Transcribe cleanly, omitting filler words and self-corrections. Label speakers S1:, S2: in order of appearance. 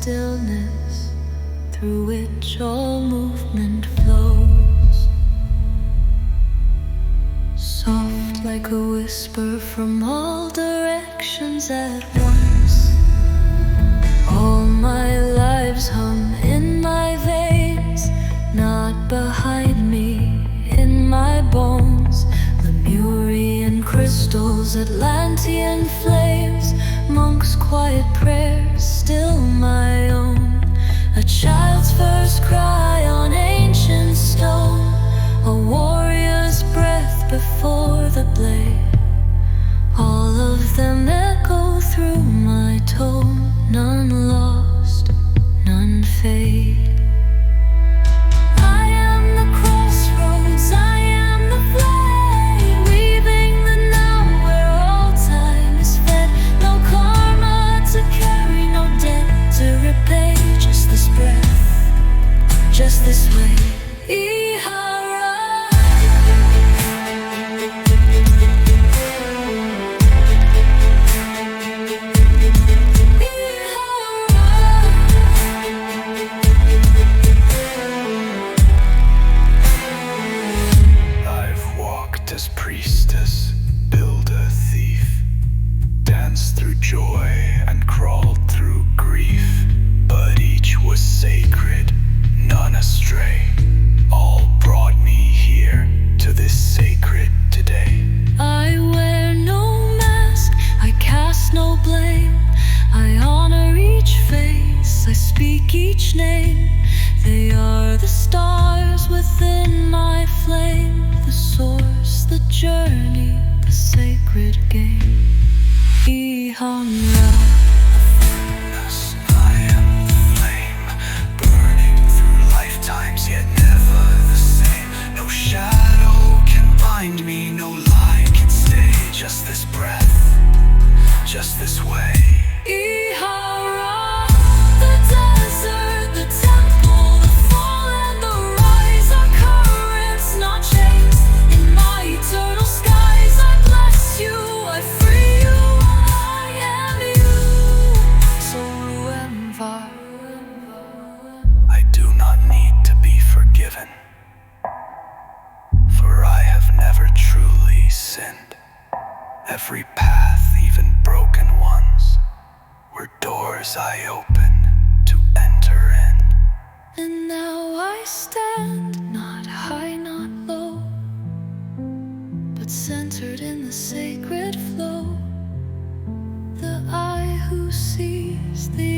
S1: stillness through which all movement flows. Soft like a whisper from all directions at once. All my lives hum in my veins, not behind me, in my bones. Lemurian crystals, Atlantean flames, monks' quiet prayers, still my own. A child's first cry on ancient stone, a warrior's breath before the blade. All of them echo through my tone, none lost, none fade. I am the crossroads, I am the flame, weaving the now where all time is fed. No karma to carry, no debt to repay. Just this breath, just this way.
S2: As priestess, builder, thief, danced through joy and crawled through grief, but each was sacred, none astray. All brought me here to this sacred today.
S1: I wear no mask, I cast no blame. I honor each face, I speak each name. They are the stars within my flame, the source, the journey, the sacred game. Ihanga.
S2: I am the flame, burning through lifetimes, yet never the same. No shadow can bind me, no lie can stay. Just this breath, just this way.
S1: Ihara, the desert, the temple, the fall and the rise are currents, not chains. In my eternal skies, I bless you, I free you, I am you. So remember,
S2: I do not need to be forgiven, for I have never truly sinned. Every path, even broken ones, were doors I open to enter in.
S1: and now I stand, not high, not low, but centered in the sacred flow. The eye who sees, the